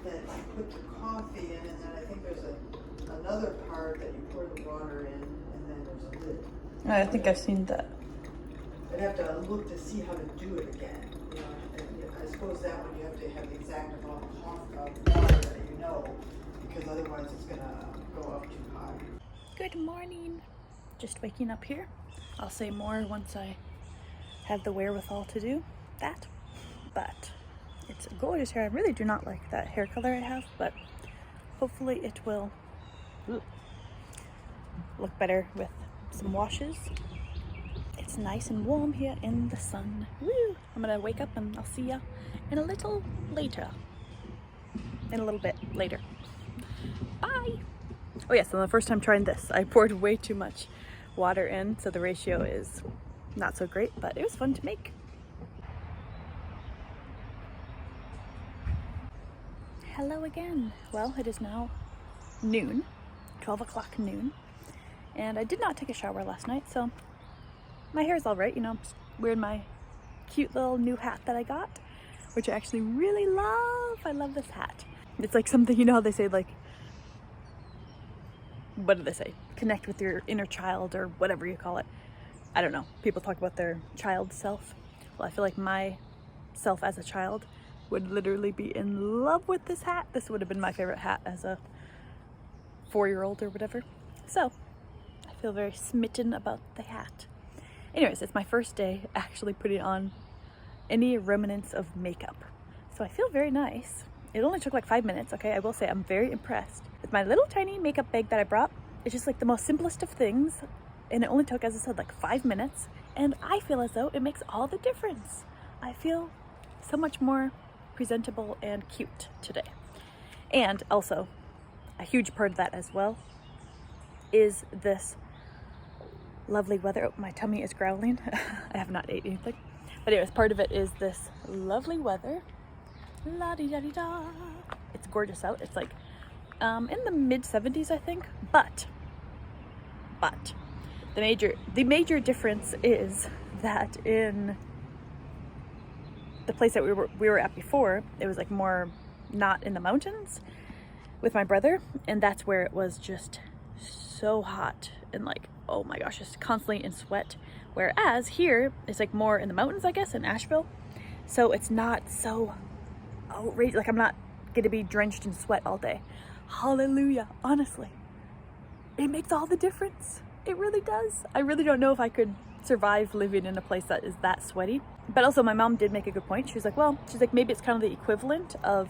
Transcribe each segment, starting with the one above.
that you put the coffee in, and then I think there's another part that you pour the water in, and then there's a lid. I think I've seen that. I'd have to look to see how to do it again. You know, and I suppose that one you have to have the exact amount of water that you know, because otherwise it's gonna go up too high. Good morning. Just waking up here. I'll say more once I have the wherewithal to do that. But it's gorgeous hair. I really do not like that hair color I have, but hopefully it will look better with some washes. It's nice and warm here in the sun. Woo! I'm gonna wake up and I'll see ya in a little later. In a little bit later. Bye! Oh yeah, so the first time trying this, I poured way too much water in, so the ratio is not so great, but it was fun to make. Hello again. Well, it is now noon, 12 o'clock noon, and I did not take a shower last night, so my hair is all right. You know, I'm just wearing my cute little new hat that I got, which I actually really love. I love this hat. It's like something, you know how they say, like, what do they say? Connect with your inner child or whatever you call it. I don't know. People talk about their child self. Well, I feel like my self as a child would literally be in love with this hat. This would have been my favorite hat as a 4-year-old or whatever. So I feel very smitten about the hat. Anyways, it's my first day actually putting on any remnants of makeup. So I feel very nice. It only took like 5 minutes, okay? I will say I'm very impressed with my little tiny makeup bag that I brought. It's just like the most simplest of things. And it only took, as I said, like 5 minutes. And I feel as though it makes all the difference. I feel so much more presentable and cute today. And also, a huge part of that as well is this lovely weather. Oh, my tummy is growling. I have not ate anything. But anyways, part of it is this lovely weather. La-di-da-di-da. It's gorgeous out. It's like in the mid 70s, I think. But the major difference is that in the place that we were at before, it was like more not in the mountains with my brother, and that's where it was just so hot and like, oh my gosh, just constantly in sweat. Whereas here it's like more in the mountains, I guess, in Asheville, so it's not so outrageous. Like, I'm not gonna be drenched in sweat all day. Hallelujah. Honestly, it makes all the difference. It really does. I really don't know if I could survive living in a place that is that sweaty. But also, my mom did make a good point. She was like, well, maybe it's kind of the equivalent of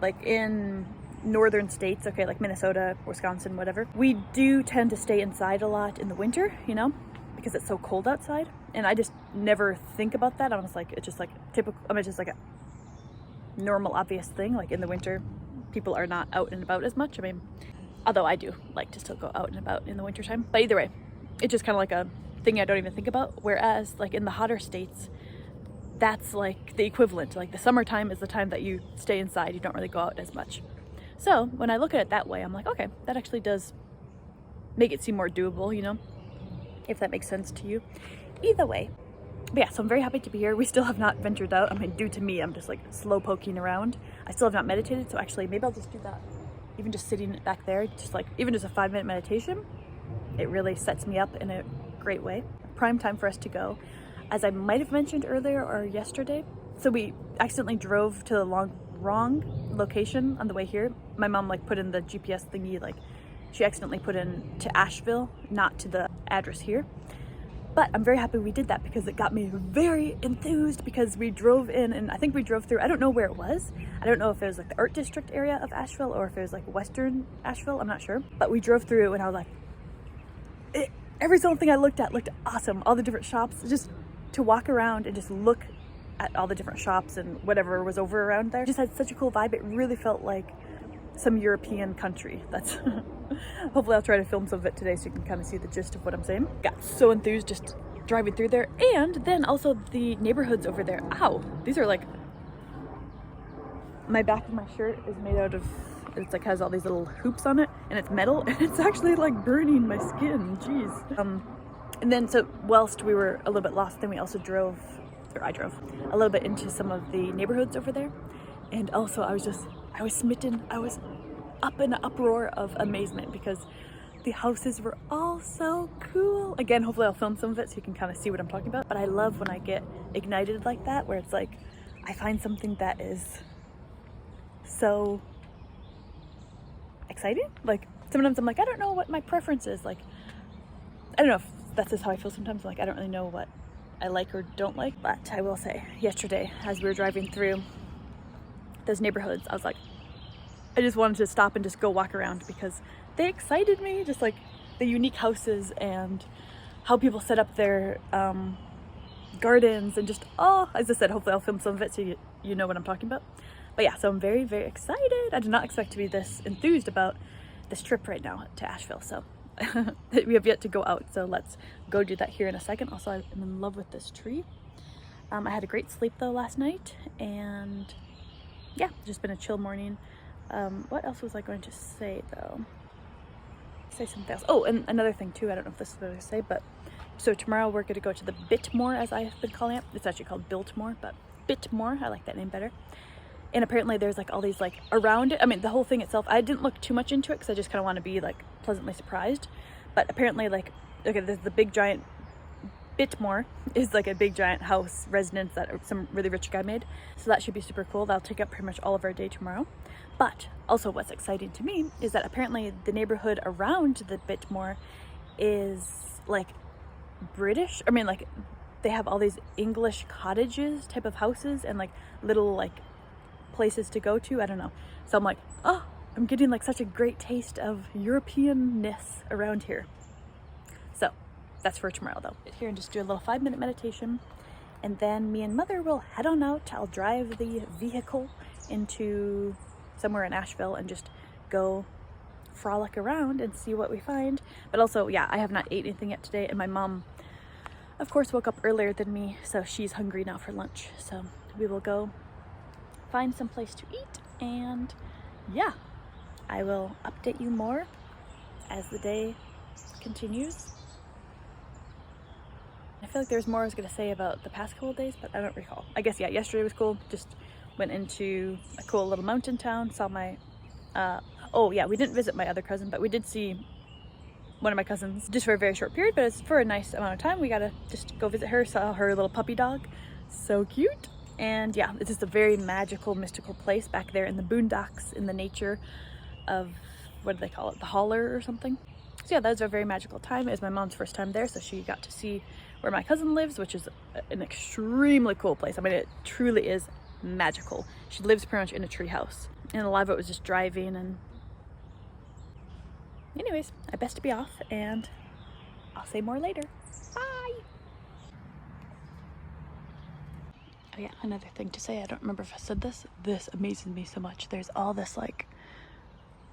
like in northern states, okay, like Minnesota, Wisconsin, whatever. We do tend to stay inside a lot in the winter, you know, because it's so cold outside. And I just never think about that. I'm just like, it's just like typical, I mean, it's just like a normal, obvious thing. Like in the winter, people are not out and about as much. I mean, although I do like to still go out and about in the wintertime. But either way, it's just kind of like a thing I don't even think about. Whereas like in the hotter states, that's like the equivalent. Like the summertime is the time that you stay inside. You don't really go out as much. So when I look at it that way, I'm like, okay, that actually does make it seem more doable, you know, if that makes sense to you. Either way. But yeah, so I'm very happy to be here. We still have not ventured out. I mean, due to me, I'm just like slow poking around. I still have not meditated. So actually maybe I'll just do that. Even just sitting back there, just like, even just a 5-minute meditation, it really sets me up in a great way. Prime time for us to go. As I might have mentioned earlier or yesterday, so we accidentally drove to the wrong location on the way here. My mom like put in the GPS thingy, like she accidentally put in to Asheville, not to the address here. But I'm very happy we did that because it got me very enthused, because we drove in, and I think we drove through, I don't know where it was. I don't know if it was like the art district area of Asheville or if it was like Western Asheville, I'm not sure. But we drove through and I was like, every single thing I looked at looked awesome. All the different shops, just to walk around and just look at all the different shops and whatever was over around there. Just had such a cool vibe. It really felt like some European country. That's hopefully I'll try to film some of it today so you can kind of see the gist of what I'm saying. Got so enthused just driving through there. And then also the neighborhoods over there. Ow, these are like, my back of my shirt is made out of, it's like has all these little hoops on it and it's metal and it's actually like burning my skin. Jeez. And then so whilst we were a little bit lost, then we also I drove a little bit into some of the neighborhoods over there. And also I was just I was smitten. I was up in an uproar of amazement because the houses were all so cool. Again, hopefully I'll film some of it so you can kind of see what I'm talking about. But I love when I get ignited like that, where it's like I find something that is so exciting. Like sometimes I'm like, I don't know what my preference is. Like, I don't know if that's just how I feel sometimes. Like I don't really know what I like or don't like. But I will say, yesterday as we were driving through those neighborhoods, I was like, I just wanted to stop and just go walk around because they excited me. Just like the unique houses and how people set up their gardens and just, oh, as I said, hopefully I'll film some of it so you know what I'm talking about. But yeah, so I'm very, very excited. I did not expect to be this enthused about this trip right now to Asheville. So we have yet to go out. So let's go do that here in a second. Also, I'm in love with this tree. I had a great sleep though last night, and yeah, just been a chill morning. What else was I going to say though? Say something else. Oh, and another thing too, I don't know if this is what I say, but so tomorrow we're going to go to the Bitmore, as I've been calling it. It's actually called Biltmore, but Bitmore, I like that name better. And apparently there's like all these like around it. I mean, the whole thing itself, I didn't look too much into it because I just kind of want to be like pleasantly surprised. But apparently, like, okay, there's the big giant Bitmore is like a big giant house residence that some really rich guy made. So that should be super cool. That'll take up pretty much all of our day tomorrow. But also what's exciting to me is that apparently the neighborhood around the Bitmore is like British. I mean, like they have all these English cottages type of houses and like little like places to go to. I don't know. So I'm like, oh, I'm getting like such a great taste of European-ness around here. So that's for tomorrow though. Here and just do a little 5-minute meditation. And then me and Mother will head on out. I'll drive the vehicle into somewhere in Asheville and just go frolic around and see what we find. But also, yeah, I have not ate anything yet today, and my mom of course woke up earlier than me, so she's hungry now for lunch. So we will go find some place to eat, and yeah, I will update you more as the day continues. I feel like there's more I was gonna say about the past couple of days, but I don't recall. I guess, yeah, yesterday was cool. Just went into a cool little mountain town, saw my, oh yeah, we didn't visit my other cousin, but we did see one of my cousins just for a very short period, but it's for a nice amount of time. We got to just go visit her, saw her little puppy dog. So cute. And yeah, it's just a very magical, mystical place back there in the boondocks, in the nature of, what do they call it? The holler or something. So yeah, that was a very magical time. It was my mom's first time there, so she got to see where my cousin lives, which is an extremely cool place. I mean, it truly is magical. She lives pretty much in a tree house, and a lot of it was just driving. And anyways, I best be off, and I'll say more later. Bye. Oh yeah, another thing to say, I don't remember if I said this. This amazes me so much. There's all this like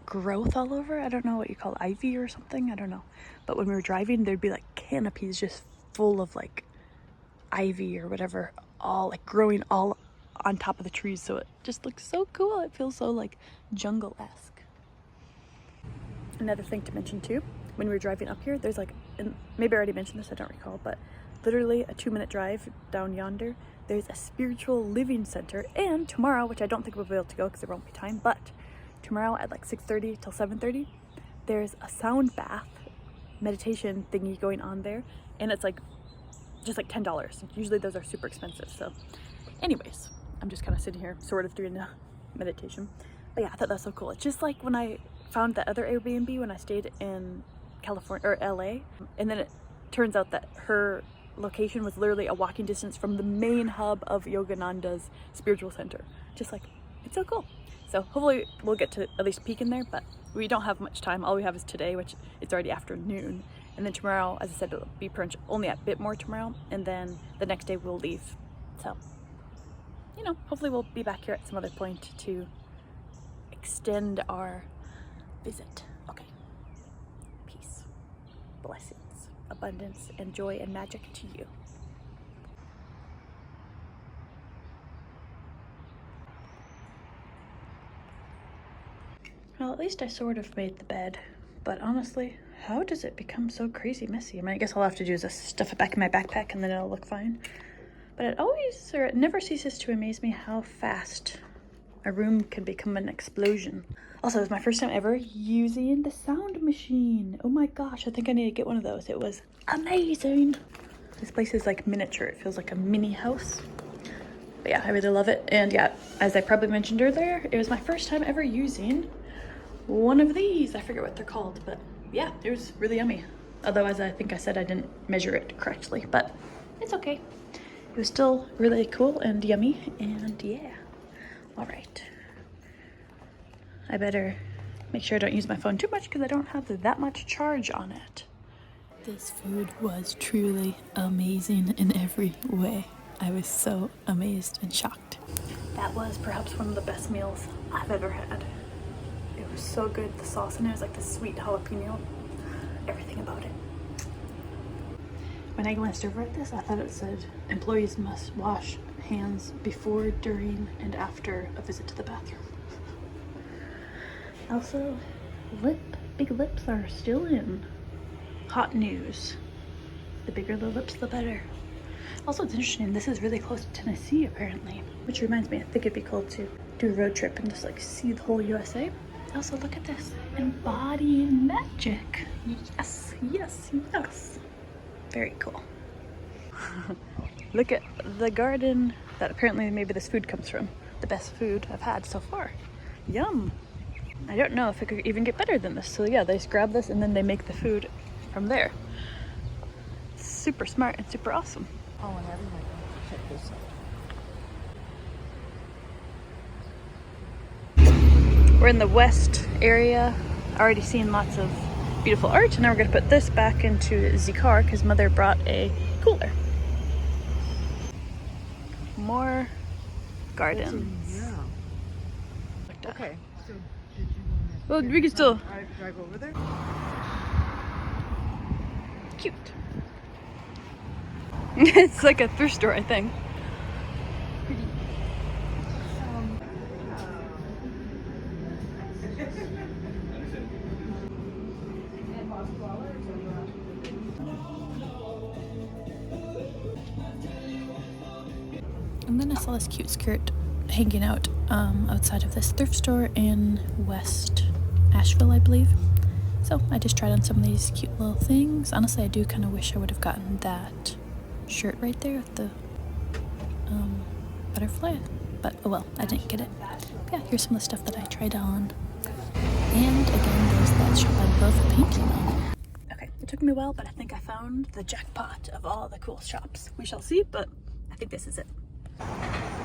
growth all over. I don't know what you call it, ivy or something, I don't know. But when we were driving, there'd be like canopies just full of like ivy or whatever, all like growing all on top of the trees. So it just looks so cool. It feels so like jungle-esque. Another thing to mention too, when we were driving up here, there's like, and maybe I already mentioned this, I don't recall, but literally a 2-minute drive down yonder, there's a spiritual living center. And tomorrow, which I don't think we'll be able to go because there won't be time, but tomorrow at like 6:30 till 7:30, there's a sound bath meditation thingy going on there, and it's like just like $10. Usually those are super expensive. So anyways, I'm just kind of sitting here sort of doing a meditation. But yeah, I thought that was so cool. It's just like when I found that other Airbnb when I stayed in California or LA, and then it turns out that her location was literally a walking distance from the main hub of Yogananda's spiritual center. Just like, it's so cool. So hopefully we'll get to at least peek in there, but we don't have much time. All we have is today, which it's already afternoon. And then tomorrow, as I said, it'll be pretty much only at Bitmore tomorrow. And then the next day we'll leave. So, you know, hopefully we'll be back here at some other point to extend our visit. Okay. Peace, blessings, abundance, and joy and magic to you. Well, at least I sort of made the bed, but honestly, how does it become so crazy messy? I mean, I guess all I have to do is just stuff it back in my backpack and then it'll look fine. But it always, or it never ceases to amaze me how fast My room can become an explosion. Also, it was my first time ever using the sound machine. Oh my gosh, I think I need to get one of those. It was amazing. This place is like miniature. It feels like a mini house. But yeah, I really love it. And yeah, as I probably mentioned earlier, it was my first time ever using one of these. I forget what they're called, but yeah, it was really yummy. Although, as I think I said, I didn't measure it correctly, but it's okay. It was still really cool and yummy, and yeah. All right. I better make sure I don't use my phone too much because I don't have that much charge on it. This food was truly amazing in every way. I was so amazed and shocked. That was perhaps one of the best meals I've ever had. It was so good. The sauce in it was like the sweet jalapeno. Everything about it. When I glanced over at this, I thought it said employees must wash hands before, during, and after a visit to the bathroom. Also, big lips are still in. Hot news. The bigger the lips, the better. Also, it's interesting, this is really close to Tennessee, apparently. Which reminds me, I think it'd be cool to do a road trip and just like see the whole USA. Also, look at this. Embodying magic. Yes, yes, yes. Very cool. Look at the garden that apparently maybe this food comes from. The best food I've had so far. Yum. I don't know if it could even get better than this. So yeah, they just grab this and then they make the food from there. Super smart and super awesome. Oh, and everyone check this out. We're in the west area. Already seen lots of beautiful art, and now we're gonna put this back into the car because Mother brought a cooler. More gardens. Yeah. Okay. So did you Well, we can still drive over there? cute. It's like a thrift store, I think. And then I saw this cute skirt hanging out outside of this thrift store in West Asheville, I believe. So I just tried on some of these cute little things. Honestly, I do kind of wish I would have gotten that shirt right there with the butterfly, but oh well, I didn't get it. But yeah, here's some of the stuff that I tried on. And again, there's that shop I love painting on. Okay, it took me a while, but I think I found the jackpot of all the cool shops. We shall see, but I think this is it.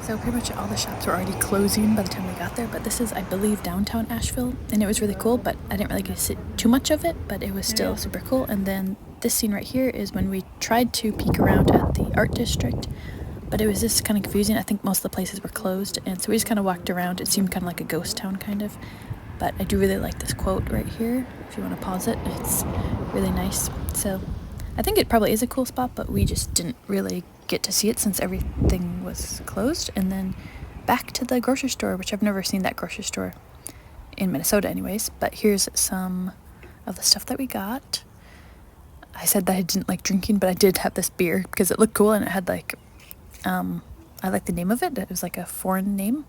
So pretty much all the shops were already closing by the time we got there, but this is, I believe, downtown Asheville, and it was really cool, but I didn't really get to see too much of it, but it was still super cool. And then this scene right here is when we tried to peek around at the art district, but it was just kind of confusing. I think most of the places were closed, and so we just kind of walked around. It seemed kind of like a ghost town, kind of. But I do really like this quote right here. If you want to pause it, it's really nice. So I think it probably is a cool spot, but we just didn't really get to see it since everything was closed. And then back to the grocery store, which I've never seen that grocery store in Minnesota anyways. But here's some of the stuff that we got. I said that I didn't like drinking, but I did have this beer because it looked cool and it had like, I like the name of it. It was like a foreign name.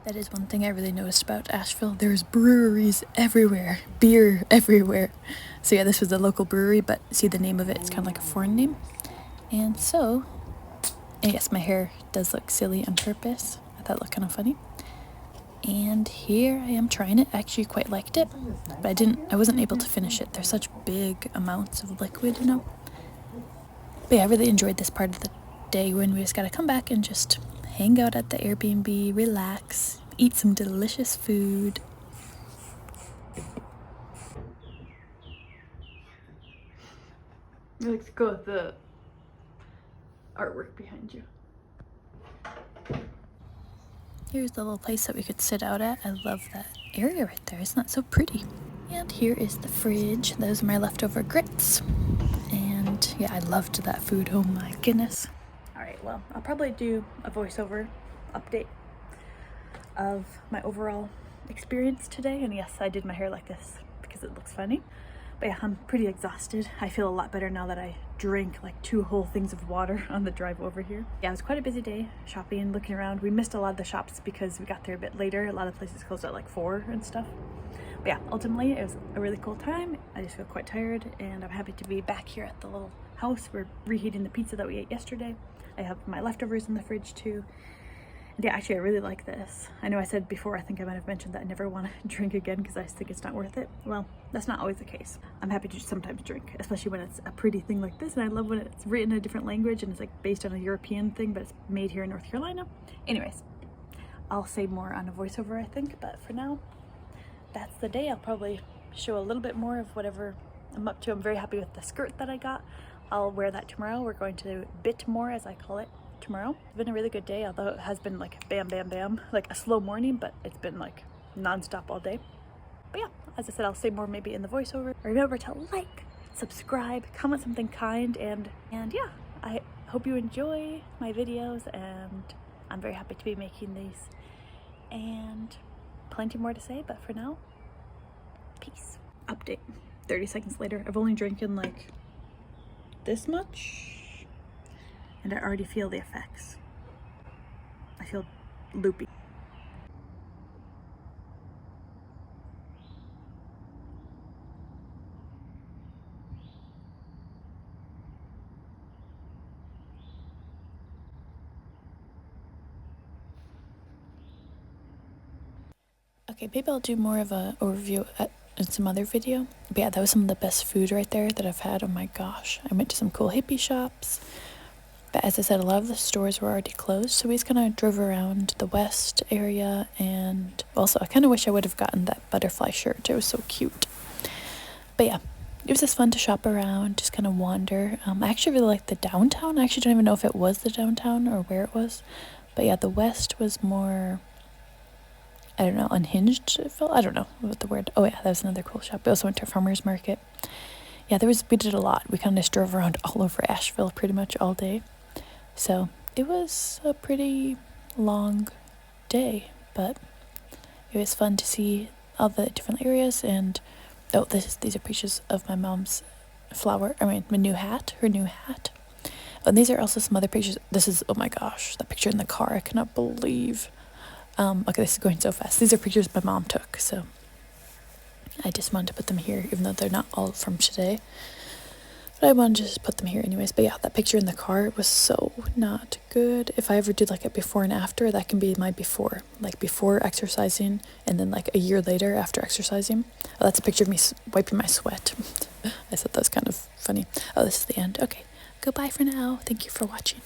That is one thing I really noticed about Asheville. There's breweries everywhere, beer everywhere. So yeah, this was the local brewery, but see the name of it, it's kind of like a foreign name. And so, and yes, my hair does look silly on purpose. I thought it looked kind of funny. And here I am trying it. I actually quite liked it, but I wasn't able to finish it. There's such big amounts of liquid, you know. But yeah, I really enjoyed this part of the day when we just gotta come back and just hang out at the Airbnb, relax, eat some delicious food. It looks cool with the artwork behind you. Here's the little place that we could sit out at. I love that area right there. Isn't that so pretty? And here is the fridge. Those are my leftover grits. And yeah, I loved that food. Oh my goodness. All right, well, I'll probably do a voiceover update of my overall experience today. And yes, I did my hair like this because it looks funny. But yeah, I'm pretty exhausted. I feel a lot better now that I drank like 2 whole things of water on the drive over here. Yeah, it was quite a busy day shopping, looking around. We missed a lot of the shops because we got there a bit later. A lot of places closed at like 4 and stuff. But yeah, ultimately it was a really cool time. I just feel quite tired, and I'm happy to be back here at the little house. We're reheating the pizza that we ate yesterday. I have my leftovers in the fridge too. Yeah, actually, I really like this. I know I said before, I think I might have mentioned that I never want to drink again because I just think it's not worth it. Well, that's not always the case. I'm happy to just sometimes drink, especially when it's a pretty thing like this, and I love when it's written in a different language and it's like based on a European thing, but it's made here in North Carolina. Anyways, I'll say more on a voiceover, I think, but for now, that's the day. I'll probably show a little bit more of whatever I'm up to. I'm very happy with the skirt that I got. I'll wear that tomorrow. We're going to bit more, as I call it, tomorrow. It's been a really good day, although it has been like bam bam bam, like a slow morning, but it's been like non-stop all day. But yeah, as I said, I'll say more maybe in the voiceover. Remember to like, subscribe, comment something kind, and yeah, I hope you enjoy my videos, and I'm very happy to be making these, and plenty more to say, but for now, peace. Update 30 seconds later. I've only drinking like this much, and I already feel the effects. I feel loopy. Okay, maybe I'll do more of a overview in some other video. But yeah, that was some of the best food right there that I've had. Oh my gosh. I went to some cool hippie shops. But as I said, a lot of the stores were already closed, so we just kind of drove around the west area, and also I kind of wish I would have gotten that butterfly shirt. It was so cute. But yeah, it was just fun to shop around, just kind of wander. I actually really liked the downtown. I actually don't even know if it was the downtown or where it was. But yeah, the west was more, I don't know, unhinged, it felt. I don't know what the word. Oh yeah, that was another cool shop. We also went to a farmer's market. Yeah, we did a lot. We kind of just drove around all over Asheville pretty much all day. So it was a pretty long day, but it was fun to see all the different areas. And oh, these are pictures of my mom's my new hat, her new hat. Oh, and these are also some other pictures. This is, oh my gosh, that picture in the car, I cannot believe. Okay, this is going so fast. These are pictures my mom took, so I just wanted to put them here, even though they're not all from today. But I wanted to just put them here anyways. But yeah, that picture in the car was so not good. If I ever do like a before and after, that can be my before. Like before exercising, and then like a year later after exercising. Oh, that's a picture of me wiping my sweat. I thought that was kind of funny. Oh, this is the end. Okay, goodbye for now. Thank you for watching.